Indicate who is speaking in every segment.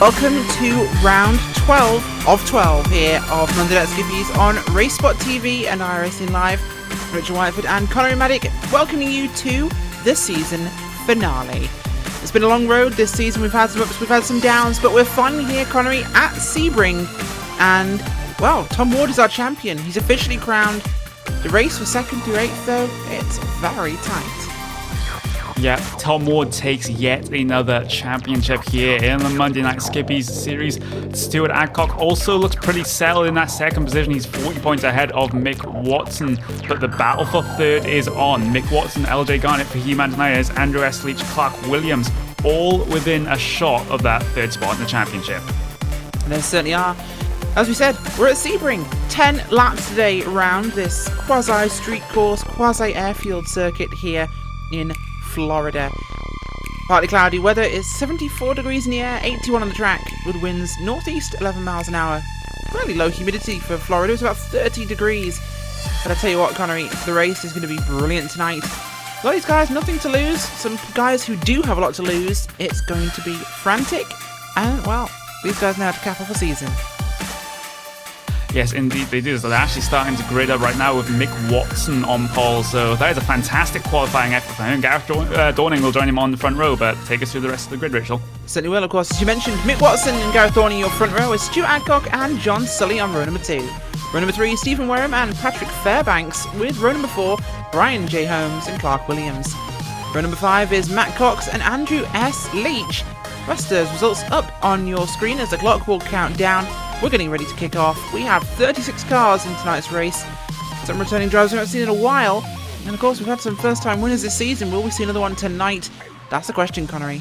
Speaker 1: Welcome to round 12 of 12 here of Monday Night Skippys on RaceSpot TV and iRacing Live. Richard Whiteford and Conor Maddock welcoming you to the season finale. It's been a long road this season. We've had some ups, we've had some downs, but we're finally here, Connery, at Sebring. And, well, Tom Ward is our champion. He's officially crowned. The race for 2nd through 8th, though, it's very tight.
Speaker 2: Yeah, Tom Ward takes yet another championship here in the Monday Night Skippys series. Stuart Adcock also looks pretty settled in that second position. He's 40 points ahead of Mick Watson, but the battle for third is on. Mick Watson, LJ Garnett, Fahim Antoninez, Andrew S. Leach, Clark Williams, all within a shot of that third spot in the championship.
Speaker 1: There certainly are. As we said, we're at Sebring. 10 laps today around this quasi-street course, quasi-airfield circuit here in Florida. Partly cloudy weather is 74 degrees in the air, 81 on the track, with winds northeast 11 miles an hour. Fairly low humidity for Florida, it's about 30 degrees. But I tell you what, Connery, the race is going to be brilliant tonight. A lot of these guys, nothing to lose. Some guys who do have a lot to lose, it's going to be frantic. And, well, these guys know how to cap off a season.
Speaker 2: Yes, indeed they do. So they're actually starting to grid up right now with Mick Watson on pole. So that is a fantastic qualifying effort for him. Gareth Dorning will join him on the front row, but take us through the rest of the grid, Rachel.
Speaker 1: Certainly will, of course. As you mentioned, Mick Watson and Gareth Dorning, your front row, is Stuart Adcock and John Sully on row number 2. Row number 3, Stephen Wareham and Patrick Fairbanks, with row number 4, Brian J. Holmes and Clark Williams. Row number 5 is Matt Cox and Andrew S. Leach. Rest of those results up on your screen as the clock will count down. We're getting ready to kick off. We have 36 cars in tonight's race. Some returning drivers we haven't seen in a while. And of course, we've had some first-time winners this season. Will we see another one tonight? That's the question, Connery.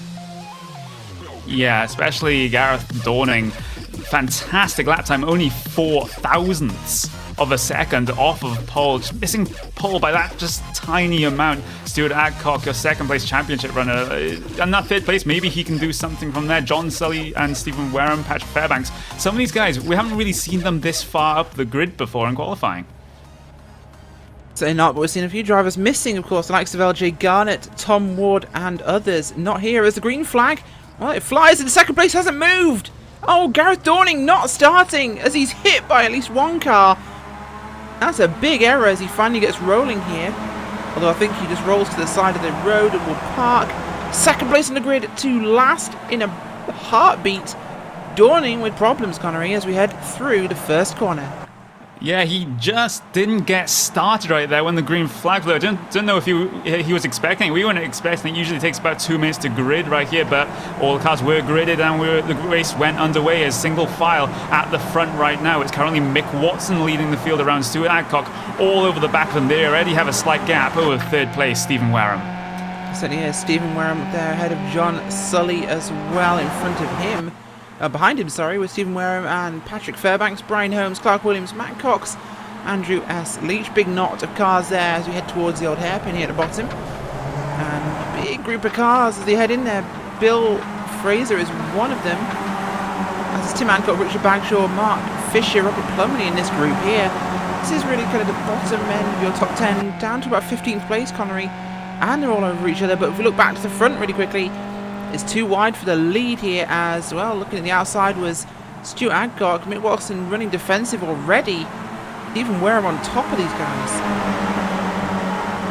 Speaker 2: Yeah, especially Gareth Dorning. Fantastic lap time, only 4 thousandths of a second off of pole. Just missing pole by that just tiny amount. Stuart Adcock, your second place championship runner. And that third place, maybe he can do something from there. John Sully and Stephen Wareham, Patrick Fairbanks. Some of these guys, we haven't really seen them this far up the grid before in qualifying.
Speaker 1: Certainly not, but we've seen a few drivers missing, of course, the likes of LJ Garnett, Tom Ward, and others. Not here as the green flag. Well, it flies and second place hasn't moved. Oh, Gareth Dorning not starting as he's hit by at least one car. That's a big error as he finally gets rolling here. Although I think he just rolls to the side of the road and will park. Second place on the grid to last in a heartbeat. Dorning with problems, Connery, as we head through the first corner.
Speaker 2: Yeah, he just didn't get started right there when the green flag flew. I don't know if he was expecting it. We weren't expecting it. Usually takes about 2 minutes to grid right here, but all the cars were gridded and the race went underway as single file at the front right now. It's currently Mick Watson leading the field around Stuart Adcock all over the back of them. They already have a slight gap over third place, Stephen Wareham.
Speaker 1: Certainly is. Stephen Wareham up there ahead of John Sully as well in front of him. Behind him, with Stephen Wareham and Patrick Fairbanks, Brian Holmes, Clark Williams, Matt Cox, Andrew S. Leach. Big knot of cars there as we head towards the old hairpin here at the bottom. And a big group of cars as they head in there. Bill Fraser is one of them. As is Tim Hancock, Richard Bagshaw, Mark Fisher, Robert Plumley in this group here. This is really kind of the bottom end of your top 10, down to about 15th place, Connery. And they're all over each other. But if we look back to the front really quickly, it's too wide for the lead here as well. Looking at the outside was Stuart Adcock, Mick Watson running defensive already. Even Wareham on top of these guys.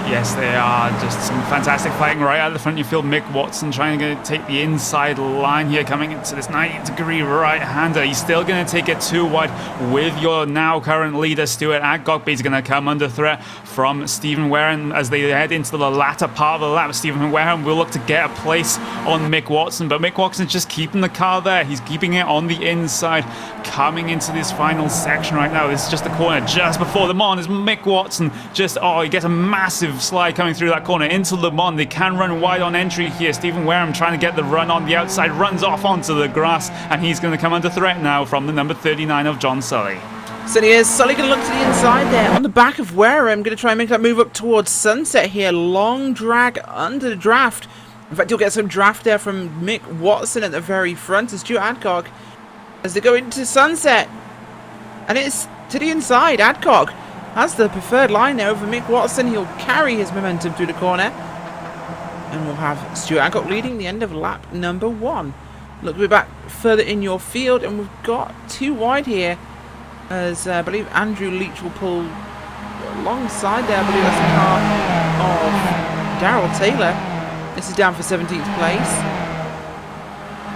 Speaker 2: Yes, they are. Just some fantastic fighting right out of the front. You feel Mick Watson trying to take the inside line here, coming into this 90-degree right-hander. He's still going to take it too wide with your now current leader, Stuart Adcock, but he's going to come under threat from Stephen Wareham as they head into the latter part of the lap. Stephen Wareham will look to get a place on Mick Watson, but Mick Watson's just keeping the car there. He's keeping it on the inside, coming into this final section right now. This is just the corner just before Le Mans. Is Mick Watson he gets a massive slide coming through that corner into Le Mans. They can run wide on entry here. Stephen Wareham trying to get the run on the outside, runs off onto the grass, and he's going to come under threat now from the number 39 of John Sully.
Speaker 1: So he is. Sully going to look to the inside there on the back of Wareham, going to try and make that move up towards Sunset here. Long drag under the draft. In fact, you'll get some draft there from Mick Watson at the very front as Stuart Adcock as they go into Sunset. And it's to the inside. Adcock has the preferred line there over Mick Watson. He'll carry his momentum through the corner. And we'll have Stuart Adcock leading the end of lap number 1. Look, we're back further in your field, and we've got 2 wide here, as I believe Andrew Leach will pull alongside there. I believe that's the car of Daryl Taylor. This is down for 17th place.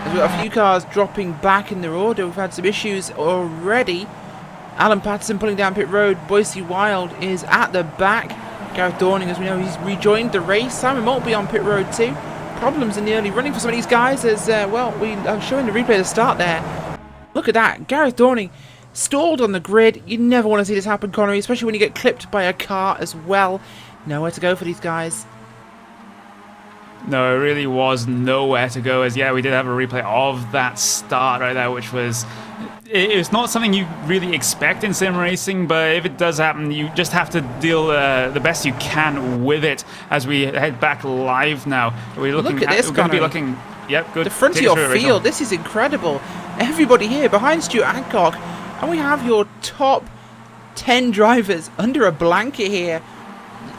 Speaker 1: As we've got a few cars dropping back in their order. We've had some issues already. Alan Patterson pulling down pit road. Boise Wild is at the back. Gareth Dorning, as we know, he's rejoined the race. Simon Maltby on pit road too. Problems in the early running for some of these guys, as well, I'm showing the replay to start there. Look at that. Gareth Dorning stalled on the grid. You never want to see this happen, Connery, especially when you get clipped by a car as well. Nowhere to go for these guys.
Speaker 2: No, it really was nowhere to go, as yeah, we did have a replay of that start right there, which was... It's not something you really expect in sim racing, but if it does happen, you just have to deal the best you can with it. As we head back live now, we're looking.
Speaker 1: Look at this,
Speaker 2: we're going to be looking. Yep, good.
Speaker 1: The front of your field. This is incredible. Everybody here behind Stuart Adcock, and we have your top 10 drivers under a blanket here.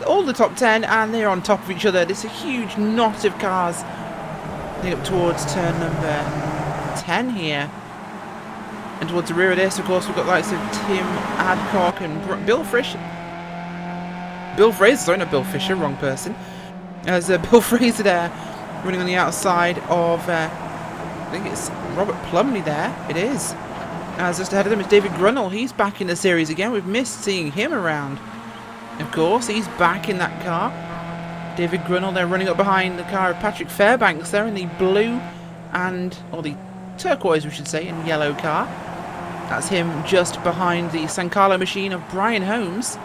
Speaker 1: All the top 10, and they're on top of each other. There's a huge knot of cars heading up towards turn number 10 here. And towards the rear of this, of course, we've got the likes of Tim Adcock and Bill Fraser. Sorry, not Bill Fisher, wrong person. As Bill Fraser there, running on the outside of, I think it's Robert Plumley there. It is. As just ahead of them is David Grunnell. He's back in the series again. We've missed seeing him around. Of course, he's back in that car. David Grunnell there running up behind the car of Patrick Fairbanks there in the blue or the turquoise, we should say, and yellow car. That's him just behind the San Carlo machine of Brian Holmes.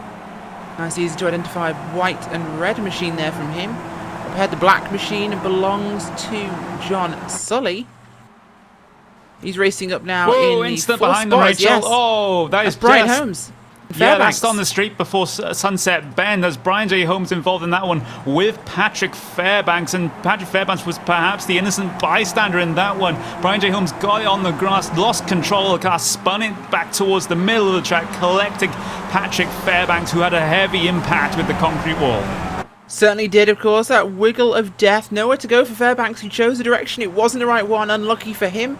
Speaker 1: Nice, easy to identify white and red machine there from him. Up ahead, the black machine belongs to John Sully. He's racing up now.
Speaker 2: Whoa,
Speaker 1: in the
Speaker 2: instant
Speaker 1: fourth
Speaker 2: behind
Speaker 1: spot.
Speaker 2: them, Rachel.
Speaker 1: Yes.
Speaker 2: Oh, that's
Speaker 1: Brian
Speaker 2: just...
Speaker 1: Holmes.
Speaker 2: Yeah,
Speaker 1: Fairbanks.
Speaker 2: that's on the street before Sunset Bend. There's Brian J. Holmes involved in that one with Patrick Fairbanks, and Patrick Fairbanks was perhaps the innocent bystander in that one. Brian J. Holmes got it on the grass, lost control of the car, spun it back towards the middle of the track, collecting Patrick Fairbanks, who had a heavy impact with the concrete wall.
Speaker 1: Certainly did, of course. That wiggle of death. Nowhere to go for Fairbanks, who chose a direction. It wasn't the right one. Unlucky for him.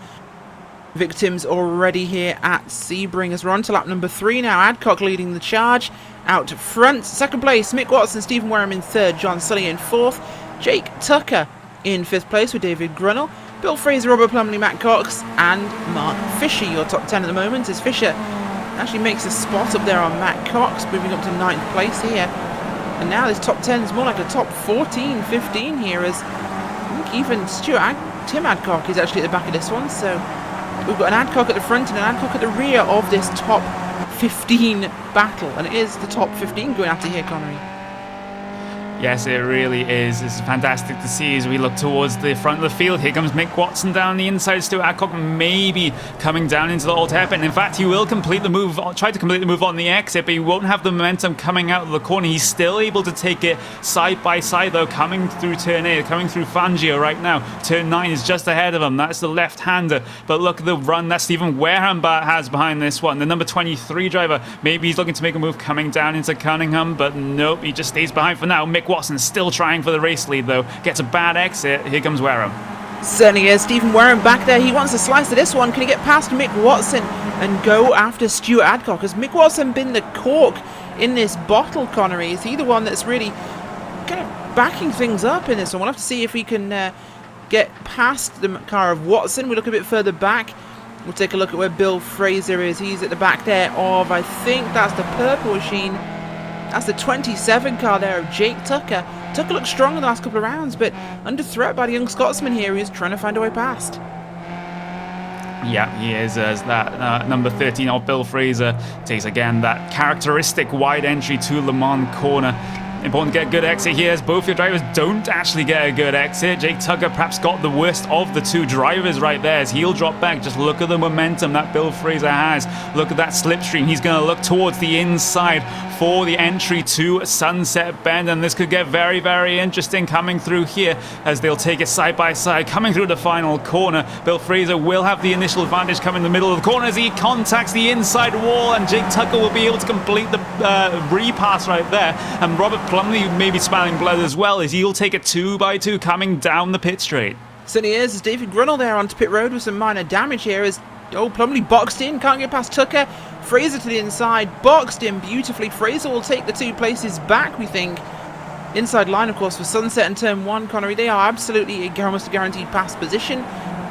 Speaker 1: Victims already here at Sebring, as we're on to lap number 3 now. Adcock leading the charge out front. Second place, Mick Watson, Stephen Wareham in third, John Sully in fourth, Jake Tucker in fifth place with David Grunnell, Bill Fraser, Robert Plumley, Matt Cox, and Mark Fisher. Your top 10 at the moment, as Fisher actually makes a spot up there on Matt Cox, moving up to 9th place here. And now this top 10 is more like a top 14, 15 here, as I think even Tim Adcock is actually at the back of this one, so we've got an Adcock at the front and an Adcock at the rear of this top 15 battle. And it is the top 15 going after here, Connery.
Speaker 2: Yes, it really is. It's fantastic to see as we look towards the front of the field. Here comes Mick Watson down the inside. Stuart Adcock maybe coming down into the old hairpin. In fact, he will complete the move, try to complete the move on the exit, but he won't have the momentum coming out of the corner. He's still able to take it side by side, though, coming through turn 8, coming through Fangio right now. Turn 9 is just ahead of him. That's the left-hander. But look at the run that Stephen Wareham has behind this one. The number 23 driver, maybe he's looking to make a move coming down into Cunningham, but nope, he just stays behind for now. Mick Watson still trying for the race lead, though. Gets a bad exit. Here comes Wareham.
Speaker 1: Certainly is. Stephen Wareham back there. He wants a slice of this one. Can he get past Mick Watson and go after Stuart Adcock? Has Mick Watson been the cork in this bottle, Connery? Is he the one that's really kind of backing things up in this one? We'll have to see if we can get past the car of Watson. We look a bit further back. We'll take a look at where Bill Fraser is. He's at the back there of, I think that's the purple machine. That's the 27 car there of Jake Tucker. Tucker looked strong in the last couple of rounds, but under threat by the young Scotsman here who's trying to find a way past.
Speaker 2: Yeah, he is, as that number 13 of Bill Fraser takes again that characteristic wide entry to Le Mans corner. Important to get a good exit here, as both your drivers don't actually get a good exit. Jake Tucker perhaps got the worst of the two drivers right there, as he'll drop back. Just look at the momentum that Bill Fraser has. Look at that slipstream. He's going to look towards the inside for the entry to Sunset Bend, and this could get very, very interesting coming through here, as they'll take it side by side. Coming through the final corner, Bill Fraser will have the initial advantage coming in the middle of the corner as he contacts the inside wall, and Jake Tucker will be able to complete the repass right there. And Robert Plumley may be smiling blood as well, as he'll take it 2 by 2 coming down the pit straight.
Speaker 1: Certainly is, as David Grunnell there onto pit road with some minor damage here as Plumley boxed in, can't get past Tucker. Fraser to the inside, boxed in beautifully. Fraser will take the 2 places back, we think. Inside line, of course, for Sunset and Turn 1, Connery. They are absolutely almost a guaranteed pass position.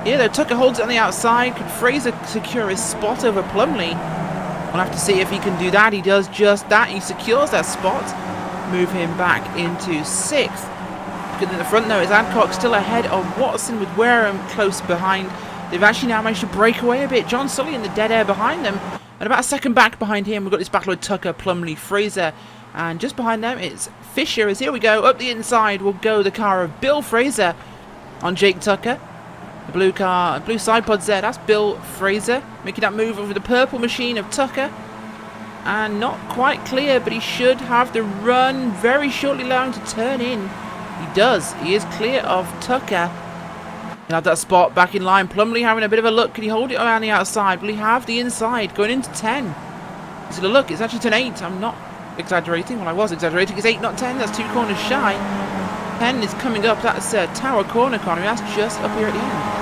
Speaker 1: Here, though, Tucker holds it on the outside. Could Fraser secure his spot over Plumley? We'll have to see if he can do that. He does just that. He secures that spot. Move him back into 6th. Good in the front, though, is Adcock still ahead of Watson with Wareham close behind. They've actually now managed to break away a bit. John Sully in the dead air behind them. And about a second back behind him, we've got this battle with Tucker, Plumley, Fraser. And just behind them, it's Fisher. As here we go, up the inside will go the car of Bill Fraser on Jake Tucker. The blue car, blue side pods there, that's Bill Fraser. Making that move over the purple machine of Tucker. And not quite clear, but he should have the run very shortly, allowing to turn in. He does. He is clear of Tucker. He'll have that spot back in line. Plumley having a bit of a look. Can he hold it around the outside? Will he have the inside going into 10? Is it a look? It's actually turn 8. I'm not exaggerating. Well, I was exaggerating. It's 8, not 10. That's 2 corners shy. 10 is coming up. That's Tower Corner, Connery. That's just up here at the end.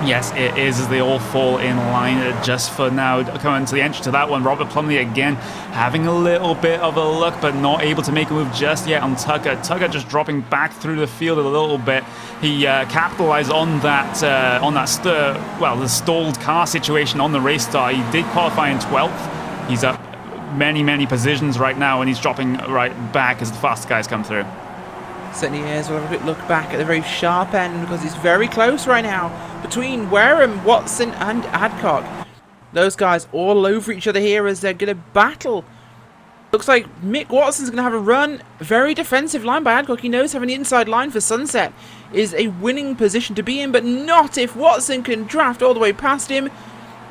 Speaker 2: Yes, it is, as they all fall in line just for now. Coming to the entry to that one, Robert Plumley again having a little bit of a look, but not able to make a move just yet on Tucker. Tucker just dropping back through the field a little bit. He capitalized on that, the stalled car situation on the race start. He did qualify in 12th. He's up many positions right now, and he's dropping right back as the fast guys come through.
Speaker 1: Certainly is. We'll have a quick look back at the very sharp end because it's very close right now between Wareham, Watson and Adcock. Those guys all over each other here as they're going to battle. Looks like Mick Watson's going to have a run. Very defensive line by Adcock. He knows having the inside line for Sunset is a winning position to be in, but not if Watson can draft all the way past him.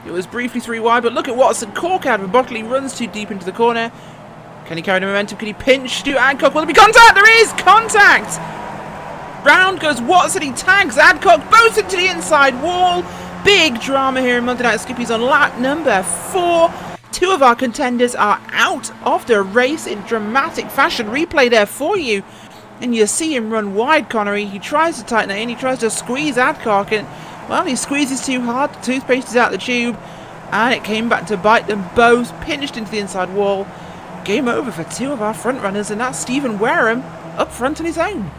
Speaker 1: It was briefly 3 wide, but look at Watson. Cork out of a bottle. He runs too deep into the corner. Can he carry the momentum? Can he pinch to Adcock? Will there be contact? There is contact! Round goes Watson. He tags Adcock both into the inside wall. Big drama here in Monday Night Skippys on lap number 4. 2 of our contenders are out of the race in dramatic fashion. Replay there for you. And you see him run wide, Connery. He tries to tighten it in. He tries to squeeze Adcock. And, well, he squeezes too hard. The toothpaste is out the tube. And it came back to bite them both. Pinched into the inside wall. Game over for 2 of our front runners, and that's Stephen Wareham up front on his own.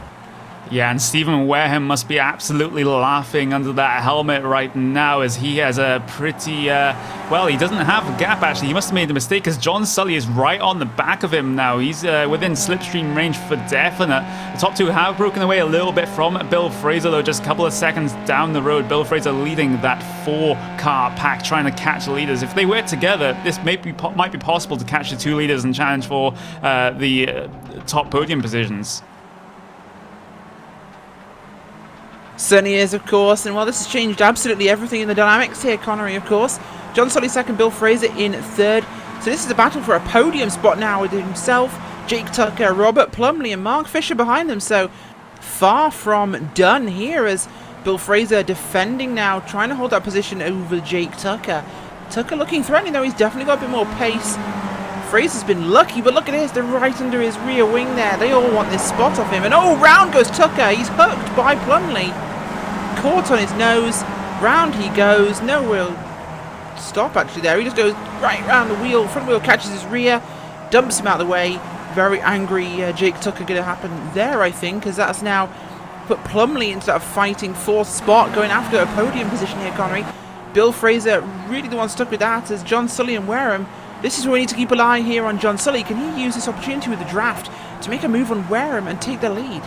Speaker 2: Yeah, and Stephen Wareham must be absolutely laughing under that helmet right now as he has a pretty, he doesn't have a gap actually. He must have made a mistake because John Sully is right on the back of him now. He's within slipstream range for definite. The top 2 have broken away a little bit from Bill Fraser, though, just a couple of seconds down the road. Bill Fraser leading that 4-car pack, trying to catch the leaders. If they were together, this might be possible to catch the 2 leaders and challenge for the top podium positions.
Speaker 1: Certainly is, of course, and well, this has changed absolutely everything in the dynamics here, Connery, of course. John Sully second, Bill Fraser in 3rd. So this is a battle for a podium spot now with himself, Jake Tucker, Robert Plumley and Mark Fisher behind them. So far from done here as Bill Fraser defending now, trying to hold that position over Jake Tucker. Tucker looking threatening though, he's definitely got a bit more pace. Fraser's been lucky, but look at this, they're right under his rear wing there. They all want this spot off him. And round goes Tucker. He's hooked by Plumley. Caught on his nose. Round he goes. No real stop actually there. He just goes right round the wheel. Front wheel catches his rear. Dumps him out of the way. Very angry Jake Tucker going to happen there, I think, because that's now put Plumley into that fighting 4th spot, going after a podium position here, Connery. Bill Fraser really the one stuck with that as John Sully and Wareham. This is where we need to keep an eye here on John Sully. Can he use this opportunity with the draft to make a move on Wareham and take the lead?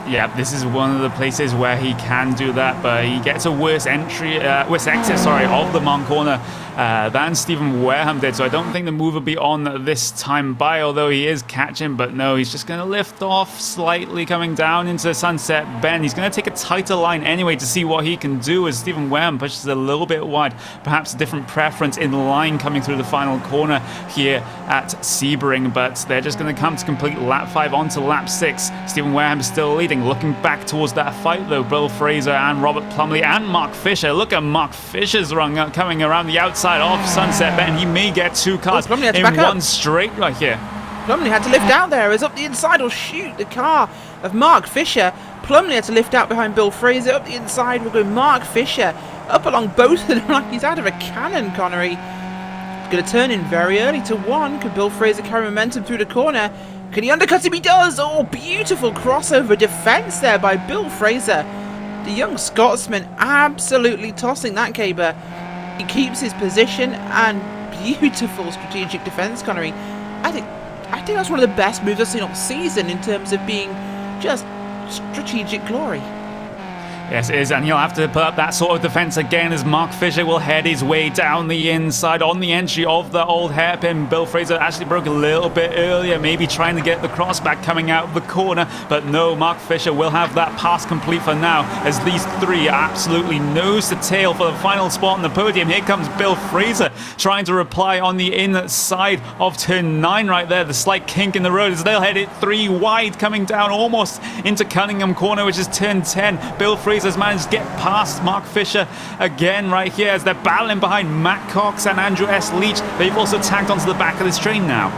Speaker 2: Yeah, this is one of the places where he can do that, but he gets a worse exit, of the Mont corner than Stephen Wareham did, so I don't think the move will be on this time by, although he is catching, but no, he's just going to lift off slightly coming down into Sunset Bend. He's going to take a tighter line anyway to see what he can do as Stephen Wareham pushes a little bit wide, perhaps a different preference in line coming through the final corner here at Sebring, but they're just going to come to complete lap 5 onto lap 6. Stephen Wareham is still leading. Looking back towards that fight though, Bill Fraser and Robert Plumley and Mark Fisher. Look at Mark Fisher's run coming around the outside of Sunset Bend. He may get 2 cars in one straight right here.
Speaker 1: Plumley had to lift out there as up the inside will shoot the car of Mark Fisher. Plumley had to lift out behind Bill Fraser. Up the inside will go Mark Fisher. Up along both of them like he's out of a cannon, Connery. He's going to turn in very early to 1. Could Bill Fraser carry momentum through the corner? Can he undercut him? He does! Oh, beautiful crossover defence there by Bill Fraser. The young Scotsman absolutely tossing that caber. He keeps his position and beautiful strategic defence, Connery. I think that's one of the best moves I've seen all season in terms of being just strategic glory.
Speaker 2: Yes, it is, and he'll have to put up that sort of defence again as Mark Fisher will head his way down the inside on the entry of the old hairpin. Bill Fraser actually broke a little bit earlier, maybe trying to get the crossback coming out of the corner, but no, Mark Fisher will have that pass complete for now as these three absolutely nose to tail for the final spot on the podium. Here comes Bill Fraser trying to reply on the inside of turn 9 right there. The slight kink in the road as they'll head it 3 wide coming down almost into Cunningham Corner, which is turn 10. Bill Fraser has managed to get past Mark Fisher again right here as they're battling behind Matt Cox and Andrew S. Leach. They've also tagged onto the back of this train now.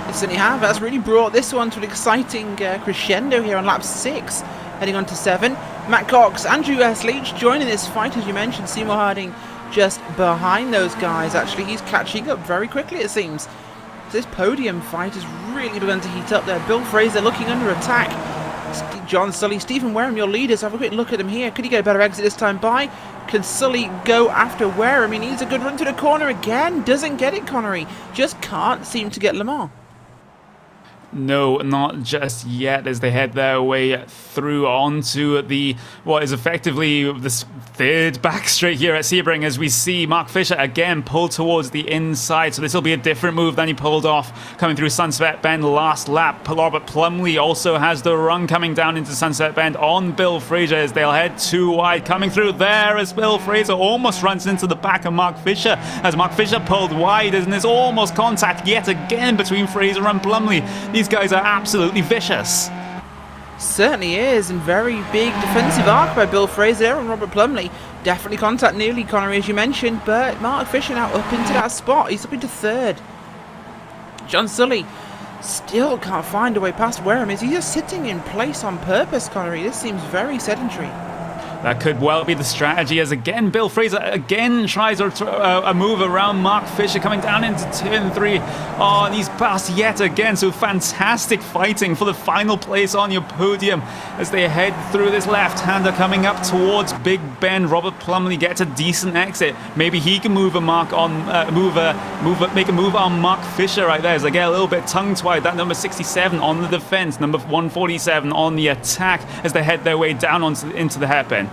Speaker 1: They certainly have. That's really brought this one to an exciting crescendo here on lap 6, heading on to 7. Matt Cox, Andrew S. Leach joining this fight, as you mentioned. Seymour Harding just behind those guys. Actually, he's catching up very quickly, it seems. So this podium fight has really begun to heat up there. Bill Fraser looking under attack. John Sully, Stephen Wareham, your leaders. Have a quick look at him here. Could he get a better exit this time by? Can Sully go after Wareham? He needs a good run to the corner again. Doesn't get it, Connery. Just can't seem to get Le Mans.
Speaker 2: No, not just yet as they head their way through onto the what is effectively this third back straight here at Sebring as we see Mark Fisher again pull towards the inside. So this will be a different move than he pulled off coming through Sunset Bend last lap. Robert Plumley also has the run coming down into Sunset Bend on Bill Fraser as they'll head 2 wide. Coming through there as Bill Fraser almost runs into the back of Mark Fisher as Mark Fisher pulled wide, and there's almost contact yet again between Fraser and Plumley. These guys are absolutely vicious.
Speaker 1: Certainly is, and very big defensive arc by Bill Fraser and Robert Plumley. Definitely contact nearly, Connery, as you mentioned, but Mark Fisher now up into that spot. He's up into 3rd. John Sully still can't find a way past Wareham. Is he just sitting in place on purpose, Connery? This seems very sedentary.
Speaker 2: That could well be the strategy as again Bill Fraser again tries a move around Mark Fisher coming down into turn 3. Oh, and he's passed yet again. So fantastic fighting for the final place on your podium as they head through this left-hander coming up towards Big Ben. Robert Plumley gets a decent exit. Maybe he can move a mark on make a move on Mark Fisher right there as they get a little bit tongue-tied. That number 67 on the defense, number 147 on the attack as they head their way down into the hairpin.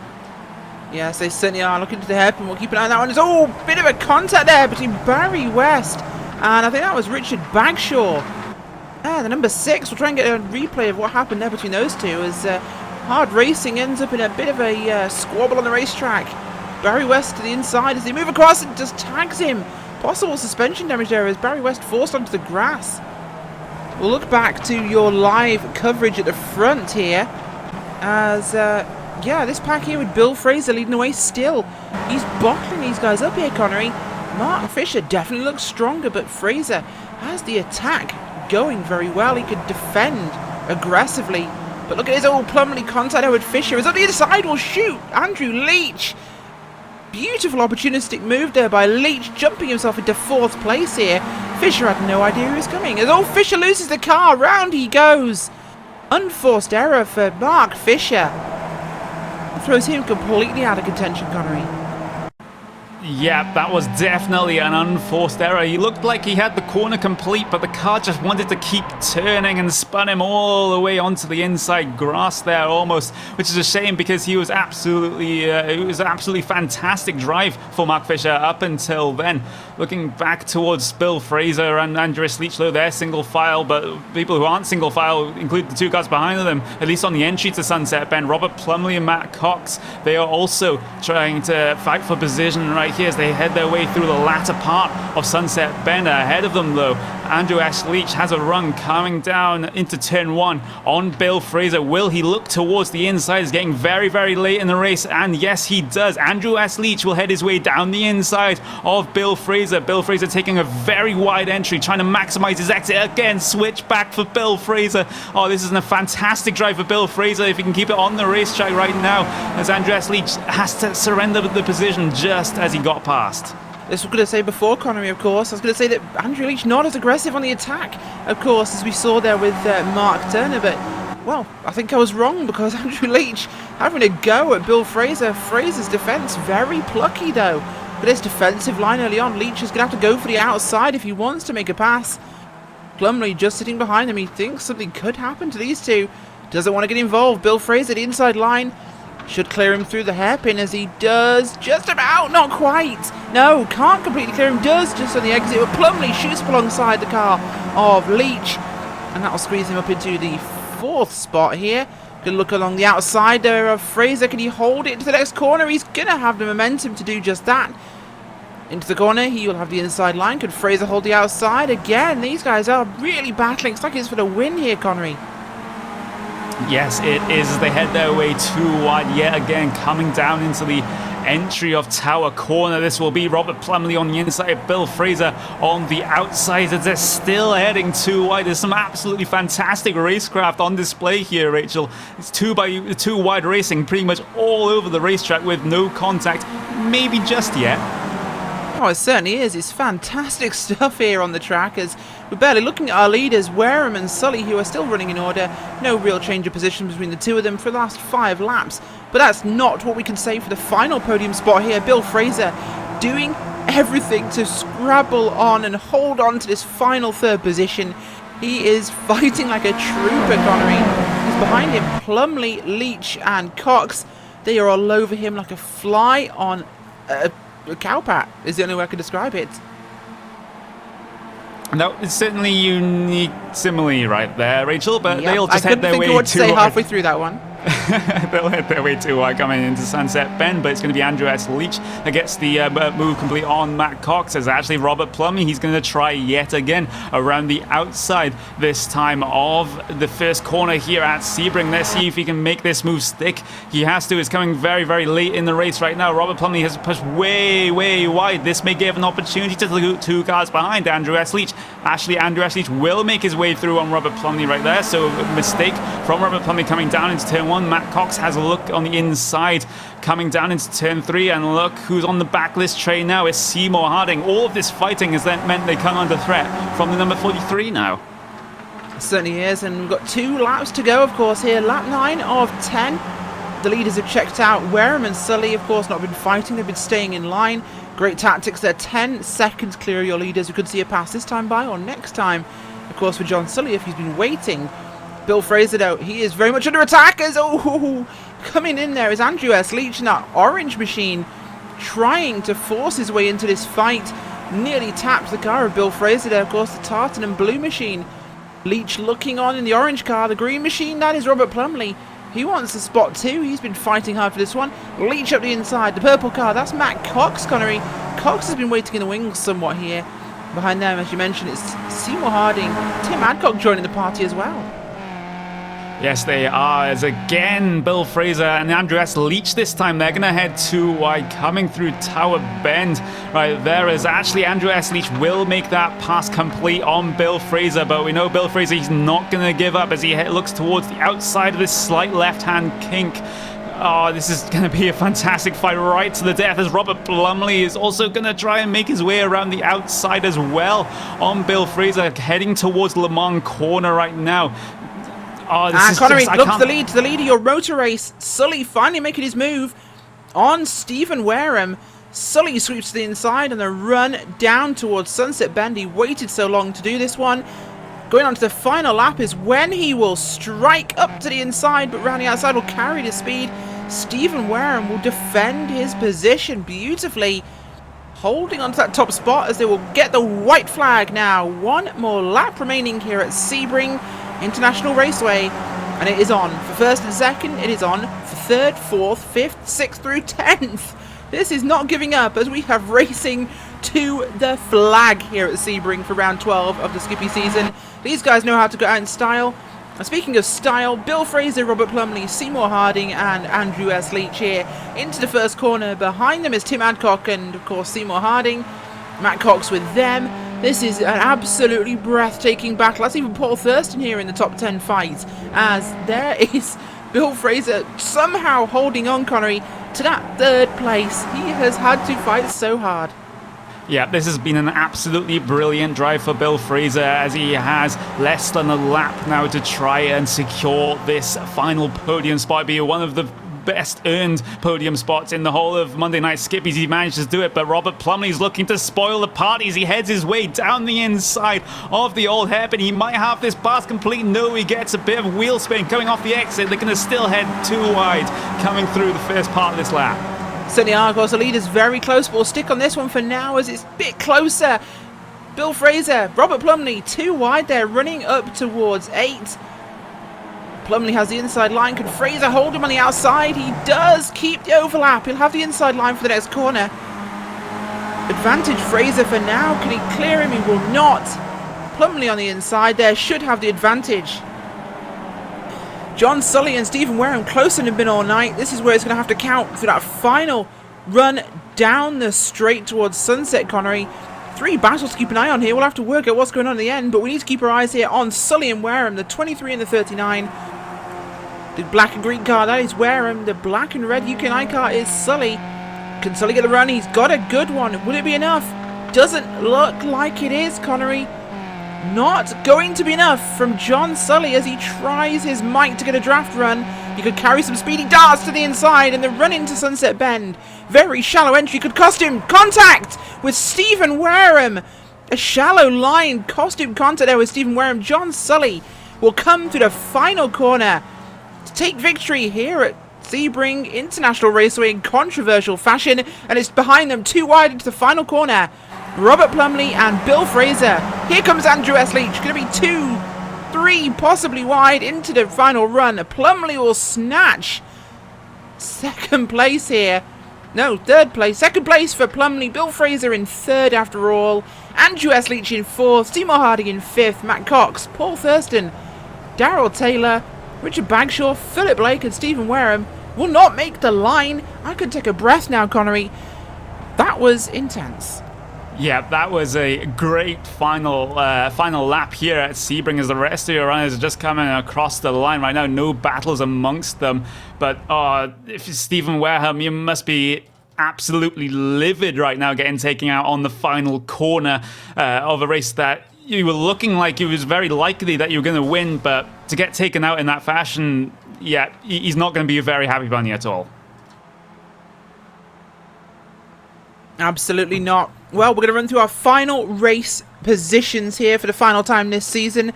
Speaker 1: Yes, they certainly are. Looking to the hairpin. We'll keep an eye on that one. There's a bit of a contact there between Barry West and I think that was Richard Bagshaw. The number 6. We'll try and get a replay of what happened there between those two as Hard Racing ends up in a bit of a squabble on the racetrack. Barry West to the inside as they move across and just tags him. Possible suspension damage there as Barry West forced onto the grass. We'll look back to your live coverage at the front here as... yeah, this pack here with Bill Fraser leading the way still. He's bottling these guys up here, Connery. Mark Fisher definitely looks stronger, but Fraser has the attack going very well. He could defend aggressively. But look at his old Plumley contact there with Fisher. Is on the other side. Will shoot. Andrew Leach. Beautiful opportunistic move there by Leach, jumping himself into 4th place here. Fisher had no idea who was coming. As old Fisher loses the car, round he goes. Unforced error for Mark Fisher. Throws him completely out of contention, Connery.
Speaker 2: Yeah, that was definitely an unforced error. He looked like he had the corner complete, but the car just wanted to keep turning and spun him all the way onto the inside grass there almost, which is a shame because he was absolutely fantastic drive for Mark Fisher up until then. Looking back towards Bill Fraser and Andreas Leach, though they're single file, but people who aren't single file include the 2 guys behind them, at least on the entry to Sunset Bend. Robert Plumley and Matt Cox, they are also trying to fight for position right right here as they head their way through the latter part of Sunset Bend. Ahead of them, though, Andrew S. Leach has a run coming down into turn 1 on Bill Fraser. Will he look towards the inside? It's getting very, very late in the race, and yes, he does. Andrew S. Leach will head his way down the inside of Bill Fraser. Bill Fraser taking a very wide entry, trying to maximize his exit. Again, switch back for Bill Fraser. Oh, this is a fantastic drive for Bill Fraser if he can keep it on the racetrack right now, as Andrew S. Leach has to surrender the position just as he got past.
Speaker 1: This was going to say before, Connery, of course. I was going to say that Andrew Leach not as aggressive on the attack, of course, as we saw there with Mark Turner. But, well, I think I was wrong, because Andrew Leach having a go at Bill Fraser. Fraser's defence, very plucky, though. But his defensive line early on, Leach is going to have to go for the outside if he wants to make a pass. Plumley just sitting behind him. He thinks something could happen to these two. Doesn't want to get involved. Bill Fraser, the inside line. Should clear him through the hairpin, as he does just about, not quite. No, can't completely clear him, does just on the exit, but Plumley shoots up alongside the car of Leach, and that'll squeeze him up into the 4th spot here. Good look along the outside there of Fraser. Can he hold it to the next corner? He's going to have the momentum to do just that. Into the corner, he will have the inside line. Could Fraser hold the outside? Again, these guys are really battling. It's like it's for the win here, Connery.
Speaker 2: Yes, it is. They head their way too wide yet again, coming down into the entry of Tower Corner. This will be Robert Plumley on the inside, Bill Fraser on the outside, as they're still heading too wide. There's some absolutely fantastic racecraft on display here, Rachel. It's 2 wide racing pretty much all over the racetrack with no contact, maybe just yet.
Speaker 1: Oh, it certainly is. It's fantastic stuff here on the track, as we're barely looking at our leaders, Wareham and Sully, who are still running in order. No real change of position between the two of them for the last 5 laps. But that's not what we can say for the final podium spot here. Bill Fraser doing everything to scrabble on and hold on to this final 3rd position. He is fighting like a trooper, Connery. He's behind him, Plumley, Leach and Cox. They are all over him like a fly on a cowpat, is the only way I can describe it.
Speaker 2: No, it's certainly unique simile right there, Rachel, but they'll just head their way
Speaker 1: to say halfway through that one.
Speaker 2: They'll head their way too wide coming into Sunset Bend, but it's going to be Andrew S. Leach that gets the move complete on Matt Cox. As actually Robert Plumley, he's going to try yet again around the outside this time of the first corner here at Sebring. Let's see if he can make this move stick. He has to. It's coming very, very late in the race right now. Robert Plumley has pushed way, way wide. This may give an opportunity to the 2 cars behind Andrew S. Leach. Actually, Andrew S. Leach will make his way through on Robert Plumley right there, so a mistake from Robert Plumley coming down into turn 1. Matt Cox has a look on the inside coming down into turn 3, and look who's on the backlist tray now. It's Seymour Harding. All of this fighting has then meant they come under threat from the number 43 now.
Speaker 1: It certainly is, and we've got 2 laps to go, of course, here. Lap 9 of 10. The leaders have checked out. Wareham and Sully, of course, not been fighting. They've been staying in line. Great tactics there. 10 seconds clear of your leaders. We could see a pass this time by or next time, of course, for John Sully if he's been waiting. Bill Fraser, though, he is very much under attack, as coming in there is Andrew S. Leach in that orange machine, trying to force his way into this fight. Nearly tapped the car of Bill Fraser there, of course, the tartan and blue machine. Leach looking on in the orange car. The green machine, that is Robert Plumley. He wants the spot too. He's been fighting hard for this one. Leach up the inside. The purple car, that's Matt Cox, Connery. Cox has been waiting in the wings somewhat here. Behind them, as you mentioned, it's Seymour Harding. Tim Adcock joining the party as well.
Speaker 2: Yes, they are, as again, Bill Fraser and Andrew S. Leach this time. They're going to head too wide, coming through Tower Bend. Right there is actually Andrew S. Leach will make that pass complete on Bill Fraser, but we know Bill Fraser, he's not going to give up as he looks towards the outside of this slight left-hand kink. Oh, this is going to be a fantastic fight right to the death, as Robert Plumley is also going to try and make his way around the outside as well on Bill Fraser, heading towards Le Mans corner right now. Oh,
Speaker 1: and Connery looks to the lead of your motor race. Sully finally making his move on Stephen Wareham. Sully sweeps to the inside and the run down towards Sunset Bend. He waited so long to do this one. Going on to the final lap is when he will strike up to the inside, but round the outside will carry the speed. Stephen Wareham will defend his position beautifully, holding onto that top spot as they will get the white flag now. One more lap remaining here at Sebring International Raceway, and it is on for first and second. It is on for third, fourth, fifth, sixth through 10th. This is not giving up as we have racing to the flag here at Sebring for round 12 of the Skippy season. These guys know how to go out in style. And speaking of style, Bill Fraser, Robert Plumley, Seymour Harding and Andrew S. Leach here into the first corner. Behind them is Tim Adcock and, of course, Seymour Harding. Matt Cox with them. This is an absolutely breathtaking battle. That's even Paul Thurston here in the top 10 fight, as there is Bill Fraser somehow holding on, Connery, to that third place. He has had to fight so hard.
Speaker 2: Yeah, this has been an absolutely brilliant drive for Bill Fraser, as he has less than a lap now to try and secure this final podium spot. Be one of the best earned podium spots in the whole of Monday Night Skippies. He managed to do it, but Robert Plumley's looking to spoil the party as he heads his way down the inside of the old hairpin. He might have this pass complete. No, he gets a bit of wheel spin coming off the exit. They're going to still head too wide coming through the first part of this lap.
Speaker 1: Certainly are, of course, the leader's very close, but we'll stick on this one for now as it's a bit closer. Bill Fraser, Robert Plumley, too wide there, running up towards 8. Plumley has the inside line. Could Fraser hold him on the outside? He does keep the overlap. He'll have the inside line for the next corner. Advantage Fraser for now. Can he clear him? He will not. Plumley on the inside there should have the advantage. John Sully and Stephen Wareham closer than been all night. This is where it's going to have to count for that final run down the straight towards Sunset, Connery. 3 battles to keep an eye on here. We'll have to work out what's going on in the end, but we need to keep our eyes here on Sully and Wareham, the 23 and the 39. The black and green car, that is Wareham. The black and red UK&I car is Sully. Can Sully get the run? He's got a good one. Will it be enough? Doesn't look like it is, Connery. Not going to be enough from John Sully as he tries his might to get a draft run. He could carry some speedy darts to the inside and the run into Sunset Bend. Very shallow entry could cost him contact with Stephen Wareham. A shallow line cost him contact there with Stephen Wareham. John Sully will come to the final corner to take victory here at Sebring International Raceway in controversial fashion, and it's behind them too wide into the final corner. Robert Plumley and Bill Fraser. Here comes Andrew S. Leach. Going to be 2, 3, possibly wide into the final run. Plumley will snatch second place here. No, third place. Second place for Plumley. Bill Fraser in third after all. Andrew S. Leach in fourth. Seymour Harding in fifth. Matt Cox, Paul Thurston, Darrell Taylor, Richard Bagshaw, Philip Blake and Stephen Wareham will not make the line. I could take a breath now, Connery. That was intense.
Speaker 2: Yeah, that was a great final lap here at Sebring as the rest of your runners are just coming across the line right now. No battles amongst them. But if you're Stephen Wareham, you must be absolutely livid right now getting taken out on the final corner of a race that you were looking like it was very likely that you were going to win. But to get taken out in that fashion, yeah, he's not going to be a very happy bunny at all.
Speaker 1: Absolutely not. Well, we're going to run through our final race positions here for the final time this season.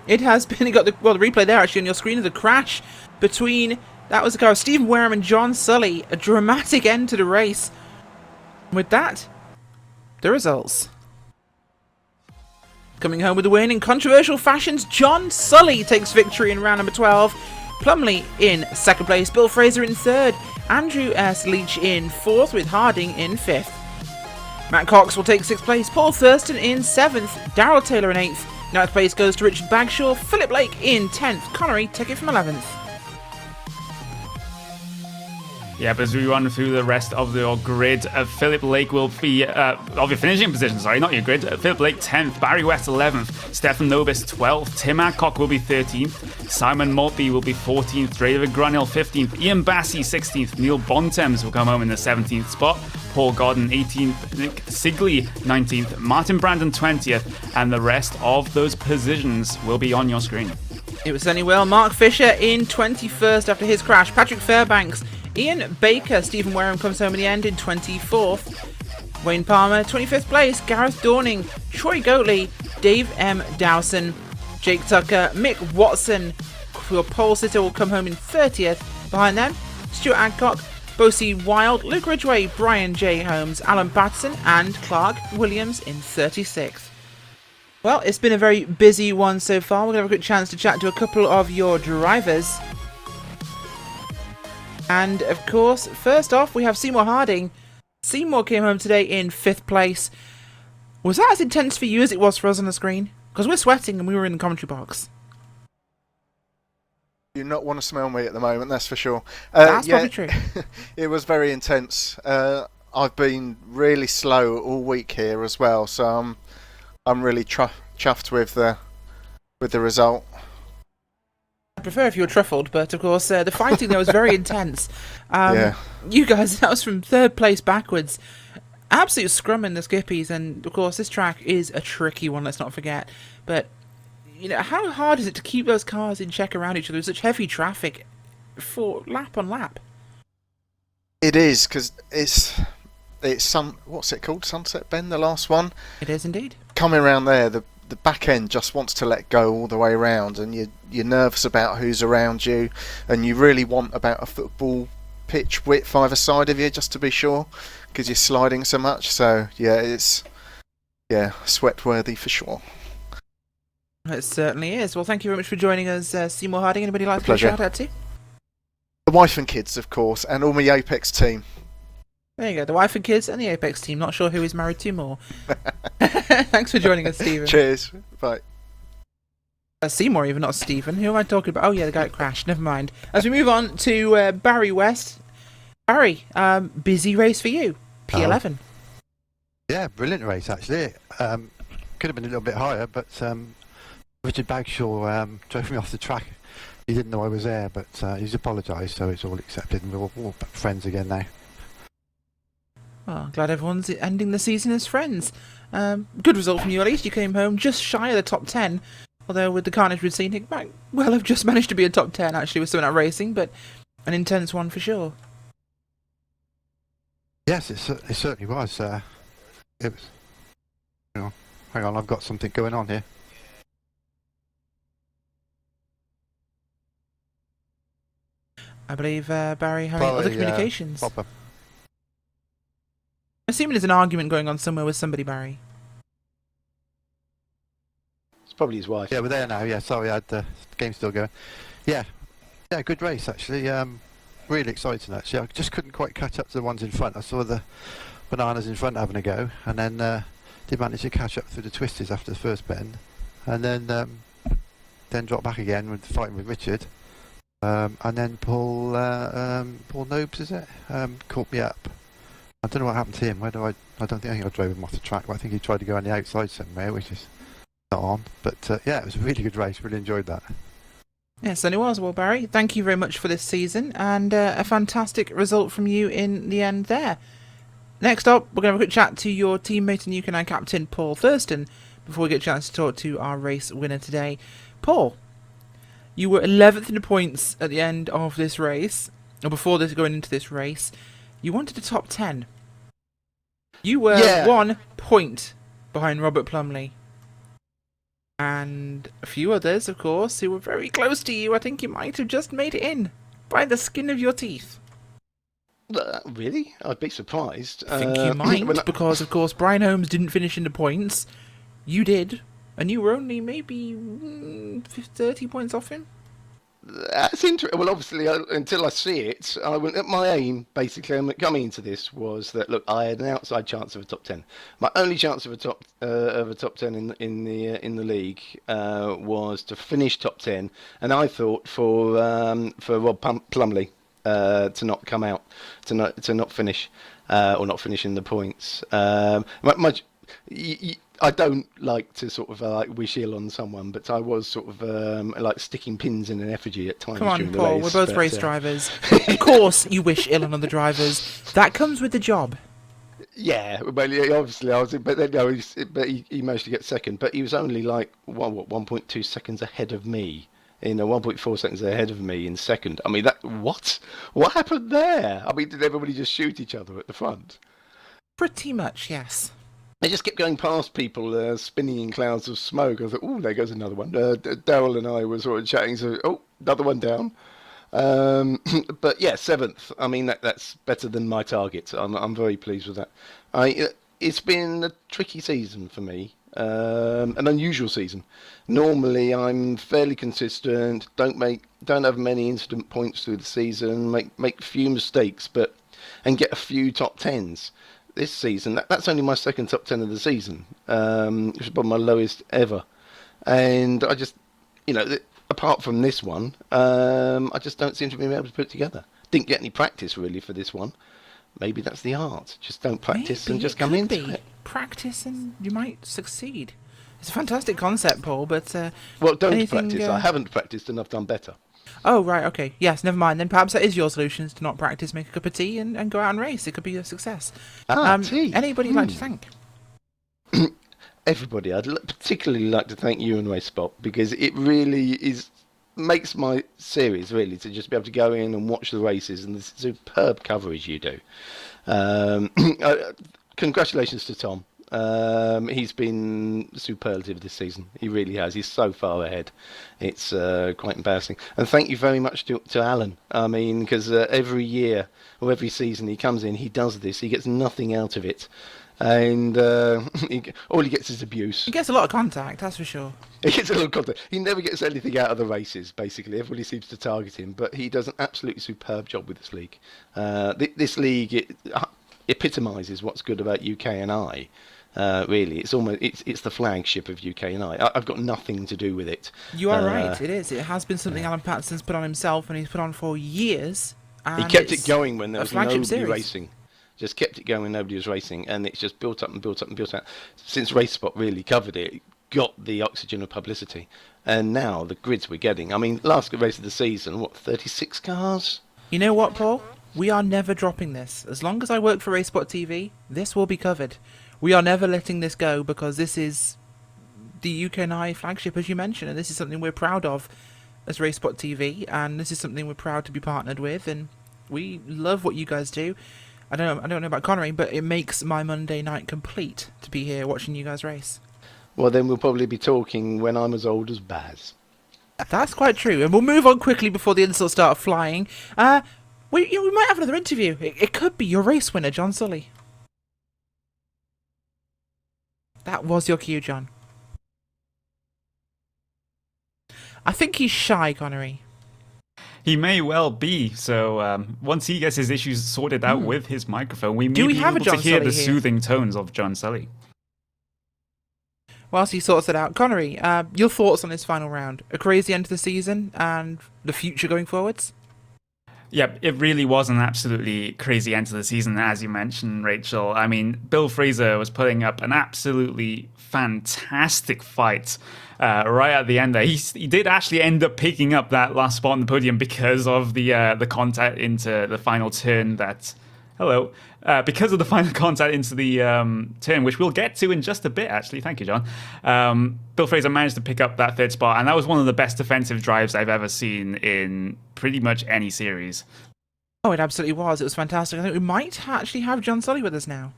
Speaker 1: It has been, the replay there actually on your screen of the crash between, that was the car of Stephen Wareham and John Sully. A dramatic end to the race. With that, the results. Coming home with the win in controversial fashions, John Sully takes victory in round number 12. Plumley in second place, Bill Fraser in third, Andrew S. Leach in fourth with Harding in fifth. Matt Cox will take 6th place, Paul Thurston in 7th, Darrell Taylor in 8th, 9th place goes to Richard Bagshaw, Philip Blake in 10th, Connery take it from 11th.
Speaker 2: Yeah, but as we run through the rest of your grid, Philip Blake will be, of your finishing position, sorry, not your grid. Philip Blake 10th, Barry West 11th, Stefan Nobis 12th, Tim Adcock will be 13th, Simon Maltby will be 14th, David Grunhill 15th, Ian Bassey 16th, Neil Bontemps will come home in the 17th spot, Paul Godden 18th, Nick Sigley 19th, Martin Brandon 20th, and the rest of those positions will be on your screen.
Speaker 1: It was certainly well. Mark Fisher in 21st after his crash, Patrick Fairbanks, Ian Baker, Stephen Wareham comes home in the end in 24th. Wayne Palmer, 25th place. Gareth Dorning, Troy Goatley, Dave M. Dowson, Jake Tucker, Mick Watson. Pole sitter will come home in 30th. Behind them, Stuart Adcock, Bosie Wild, Luke Ridgway, Brian J. Holmes, Alan Patterson, and Clark Williams in 36th. Well, it's been a very busy one so far. We're going to have a quick chance to chat to a couple of your drivers. And, of course, first off, we have Seymour Harding. Seymour came home today in 5th place. Was that as intense for you as it was for us on the screen? Because we're sweating and we were in the commentary box.
Speaker 3: You not want to smell me at the moment, that's for sure.
Speaker 1: That's probably true.
Speaker 3: It was very intense. I've been really slow all week here as well, so I'm really chuffed with the result.
Speaker 1: I prefer if you were truffled, but of course the fighting there was very intense.
Speaker 3: Yeah.
Speaker 1: You guys, that was from 3rd place backwards. Absolute scrum in the Skippys, and of course this track is a tricky one, let's not forget. But, you know, how hard is it to keep those cars in check around each other with such heavy traffic for lap on lap?
Speaker 3: It is, because it's what's it called? Sunset Bend, the last one?
Speaker 1: It is indeed.
Speaker 3: Coming around there, the back end just wants to let go all the way around, and you're nervous about who's around you, and you really want about a football pitch width either side of you just to be sure, because you're sliding so much. So yeah, it's sweat worthy for sure.
Speaker 1: It certainly is. Well, thank you very much for joining us, Seymour Harding. Anybody like to
Speaker 3: Pleasure.
Speaker 1: shout out to?
Speaker 3: The wife and kids, of course, and all my Apex team.
Speaker 1: There you go, the wife and kids and the Apex team. Not sure who is married to more. Thanks for joining us, Stephen.
Speaker 3: Cheers. Bye.
Speaker 1: Seymour, even, not Stephen. Who am I talking about? Oh, yeah, the guy that crashed. Never mind. As we move on to Barry West. Barry, busy race for you. P11.
Speaker 4: Yeah, brilliant race, actually. Could have been a little bit higher, but Richard Bagshaw drove me off the track. He didn't know I was there, but he's apologised, so it's all accepted, and we're all friends again now.
Speaker 1: Well, glad everyone's ending the season as friends. Good result from you, at least. You came home just shy of the top 10. Although with the carnage we've seen, it might well have just managed to be a top 10, actually, with someone out racing, but an intense one for sure.
Speaker 4: Yes, it certainly was. It was. You know, hang on, I've got something going on here.
Speaker 1: I believe Barry having other communications.
Speaker 4: Proper.
Speaker 1: Assuming there's an argument going on somewhere with somebody, Barry.
Speaker 5: It's probably his wife.
Speaker 4: Yeah, we're there now. Yeah, sorry, I had the game still going. Yeah, good race actually. Really exciting actually. I just couldn't quite catch up to the ones in front. I saw the bananas in front having a go, and then did manage to catch up through the twisties after the first bend, and then drop back again with fighting with Richard, and then Paul Nobes, is it? Caught me up. I don't know what happened to him. I don't think I drove him off the track, but I think he tried to go on the outside somewhere, which is not on. But yeah, it was a really good race. Really enjoyed that.
Speaker 1: Yes, and it was. Well, Barry, thank you very much for this season, and a fantastic result from you in the end there. Next up, we're going to have a quick chat to your teammate and UK&I captain, Paul Thurston, before we get a chance to talk to our race winner today. Paul, you were 11th in the points at the end of this race, or before this going into this race. You wanted a top 10. You were 1 point behind Robert Plumley. And a few others, of course, who were very close to you. I think you might have just made it in by the skin of your teeth.
Speaker 5: Really? I'd be surprised.
Speaker 1: I think you might, because, of course, Brian Holmes didn't finish in the points. You did, and you were only maybe 30 points off him.
Speaker 5: That's interesting. Well, obviously, until I see it, my aim, basically, coming into this was that, look, I had an outside chance of a top 10. My only chance of a top 10 in the league was to finish top 10, and I thought for Rob Plumley to not come out, to not finish, or not finish in the points. I don't like to sort of wish ill on someone, but I was sort of like sticking pins in an effigy at times.
Speaker 1: Come on,
Speaker 5: during the
Speaker 1: Paul,
Speaker 5: race,
Speaker 1: we're both race drivers. Of course you wish ill on other drivers. That comes with the job.
Speaker 5: Yeah, well, obviously I was, but then no, he managed to get second, but he was only like 1.2 seconds ahead of me. 1.4 seconds ahead of me in second. I mean, what happened there? I mean, did everybody just shoot each other at the front?
Speaker 1: Pretty much, yes.
Speaker 5: I just kept going past people spinning in clouds of smoke. I thought, oh, there goes another one. Daryl and I were sort of chatting, so, oh, another one down. But yeah, 7th. I mean, that's better than my target. I'm very pleased with that. It's been a tricky season for me, an unusual season. Normally, I'm fairly consistent. Don't have many incident points through the season. Make few mistakes, but and get a few top tens. This season, that's only my second top 10 of the season, which is probably my lowest ever. And I just, apart from this one, I just don't seem to be able to put it together. Didn't get any practice really for this one. Maybe that's the art. Just don't practice and just come into it.
Speaker 1: Practice and you might succeed. It's a fantastic concept, Paul, but...
Speaker 5: well, don't practice. I haven't practiced and I've done better.
Speaker 1: Oh, right, okay. Yes, never mind. Then perhaps that is your solution, is to not practice, make a cup of tea and go out and race. It could be a success.
Speaker 5: Tea.
Speaker 1: Anybody you'd like to thank?
Speaker 5: Everybody. I'd particularly like to thank you and Race Spot, because it really makes my series, really, to just be able to go in and watch the races and the superb coverage you do. Congratulations to Tom. He's been superlative this season. He really has. He's so far ahead. It's quite embarrassing. And thank you very much to Alan. I mean, because every year or every season he comes in, he does this. He gets nothing out of it. And all he gets is abuse.
Speaker 1: He gets a lot of contact, that's for sure.
Speaker 5: He gets a lot of contact. He never gets anything out of the races, basically. Everybody seems to target him. But he does an absolutely superb job with this league. This league epitomises what's good about UK&I. Really, it's the flagship of UK&I. I've got nothing to do with it.
Speaker 1: You are right. It is. It has been something Alan Paterson's put on himself, and he's put on for years.
Speaker 5: He kept it going when there was nobody
Speaker 1: series.
Speaker 5: racing. Just kept it going when nobody was racing, and it's just built up and built up and built up. Since Race Spot really covered it, got the oxygen of publicity, and now the grids we're getting. I mean, last race of the season, 36 cars?
Speaker 1: You know what, Paul? We are never dropping this. As long as I work for Race Spot TV, this will be covered. We are never letting this go, because this is the UK&I flagship, as you mentioned, and this is something we're proud of as Race Spot TV, and this is something we're proud to be partnered with, and we love what you guys do. I don't know about Connery, but it makes my Monday night complete to be here watching you guys race.
Speaker 5: Well, then we'll probably be talking when I'm as old as Baz.
Speaker 1: That's quite true, and we'll move on quickly before the insults start flying. We might have another interview. It could be your race winner, John Sully. That was your cue, John. I think he's shy, Connery.
Speaker 2: He may well be. So once he gets his issues sorted out with his microphone, we may be able to hear the soothing tones of John Sully.
Speaker 1: Whilst he sorts it out, Connery, your thoughts on this final round? A crazy end to the season and the future going forwards?
Speaker 2: Yep, it really was an absolutely crazy end to the season, as you mentioned, Rachel. I mean, Bill Fraser was putting up an absolutely fantastic fight right at the end there. He did actually end up picking up that last spot on the podium because of the contact into the final turn because of the final contact into the turn, which we'll get to in just a bit, actually. Thank you, John. Bill Fraser managed to pick up that third spot, and that was one of the best defensive drives I've ever seen in pretty much any series.
Speaker 1: Oh, it absolutely was. It was fantastic. I think we might actually have John Sully with us now.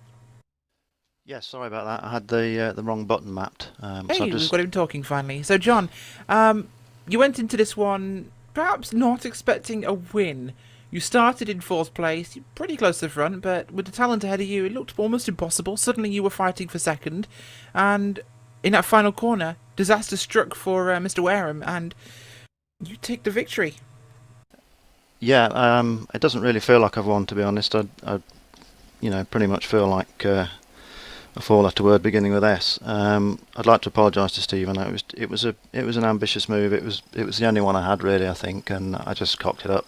Speaker 4: Yeah, sorry about that. I had the wrong button mapped.
Speaker 1: We've got him talking finally. So, John, you went into this one perhaps not expecting a win. You started in 4th place, you're pretty close to the front, but with the talent ahead of you, it looked almost impossible. Suddenly you were fighting for 2nd, and in that final corner, disaster struck for Mr. Wareham, and you take the victory.
Speaker 4: Yeah, it doesn't really feel like I've won, to be honest. I pretty much feel like a 4-letter word beginning with S. I'd like to apologise to Stephen. It was an ambitious move. It was the only one I had, really, I think, and I just cocked it up.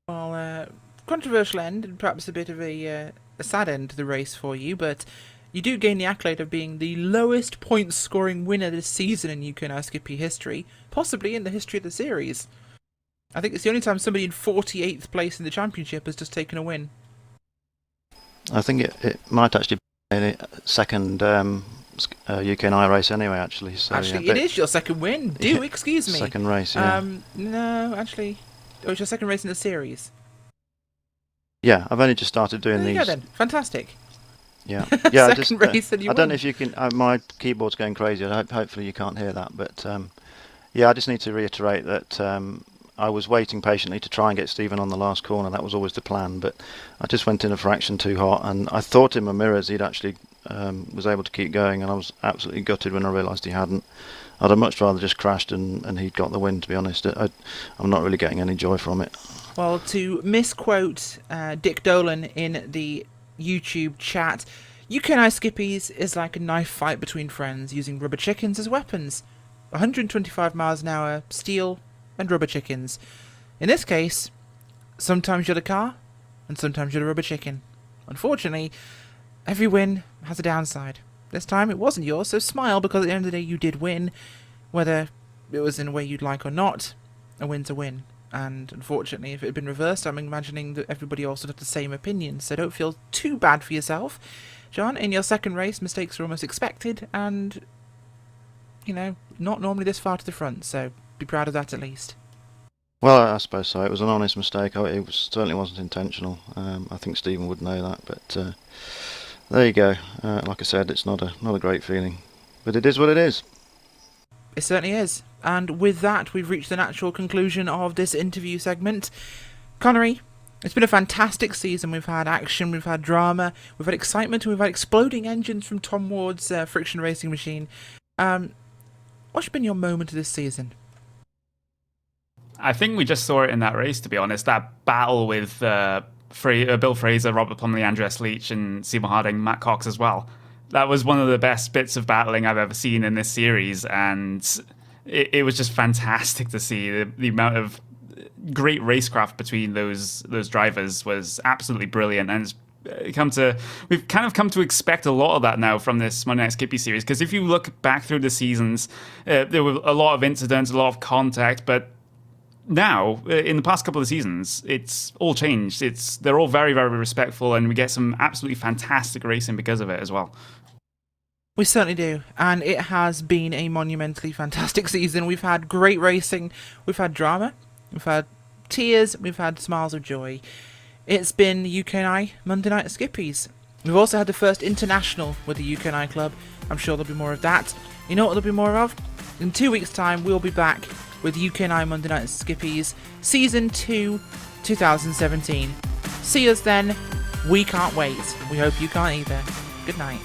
Speaker 1: Well, controversial end, and perhaps a bit of a sad end to the race for you, but you do gain the accolade of being the lowest point-scoring winner this season in UK&I Skippy history, possibly in the history of the series. I think it's the only time somebody in 48th place in the championship has just taken a win.
Speaker 4: I think it might actually be a second UK&I race anyway, actually. So,
Speaker 1: actually, it is your second win. Excuse me.
Speaker 4: Second race, yeah.
Speaker 1: No, actually... Oh, it's your second race in the series?
Speaker 4: Yeah, I've only just started doing
Speaker 1: there
Speaker 4: these.
Speaker 1: You go then. Fantastic.
Speaker 4: Yeah.
Speaker 1: Second race and you won.
Speaker 4: don't know if you can... my keyboard's going crazy. Hopefully you can't hear that. But, I just need to reiterate that
Speaker 6: I was waiting patiently to try and get Stephen on the last corner. That was always the plan, but I just went in a fraction too hot, and I thought in my mirrors he'd actually was able to keep going, and I was absolutely gutted when I realised he hadn't. I'd have much rather just crashed and he'd got the win, to be honest. I'm not really getting any joy from it.
Speaker 1: Well, to misquote Dick Dolan in the YouTube chat, UK&I Skippys is like a knife fight between friends using rubber chickens as weapons. 125 miles an hour, steel, and rubber chickens. In this case, sometimes you're the car, and sometimes you're the rubber chicken. Unfortunately, every win has a downside. This time it wasn't yours, so smile, because at the end of the day you did win. Whether it was in a way you'd like or not, a win's a win. And unfortunately, if it had been reversed, I'm imagining that everybody also had the same opinion, so don't feel too bad for yourself. John, in your second race, mistakes were almost expected, and, you know, not normally this far to the front, so be proud of that at least.
Speaker 6: Well, I suppose so. It was an honest mistake. It certainly wasn't intentional. I think Stephen would know that, but there you go. Like I said, it's not a great feeling, but it is what it is.
Speaker 1: It certainly is. And with that, we've reached the natural conclusion of this interview segment. Connery, it's been a fantastic season. We've had action, we've had drama, we've had excitement, and we've had exploding engines from Tom Ward's friction racing machine. What's been your moment of this season?
Speaker 2: I think we just saw it in that race, to be honest. That battle with Bill Fraser, Robert Plumley, Andreas Leach, and Seymour Harding, Matt Cox as well. That was one of the best bits of battling I've ever seen in this series, and it was just fantastic to see. The amount of great racecraft between those drivers was absolutely brilliant, and we've kind of come to expect a lot of that now from this Monday Night Skippy series, because if you look back through the seasons, there were a lot of incidents, a lot of contact, but now, in the past couple of seasons, it's all changed. They're all very, very respectful, and we get some absolutely fantastic racing because of it as well.
Speaker 1: We certainly do, and it has been a monumentally fantastic season. We've had great racing, we've had drama, we've had tears, we've had smiles of joy. It's been UK&I Monday Night Skippies. We've also had the first international with the UK&I club. I'm sure there'll be more of that. You know what there'll be more of? In 2 weeks' time, we'll be back with UK&I Monday Night Skippies Season 2, 2017. See us then. We can't wait. We hope you can't either. Good night.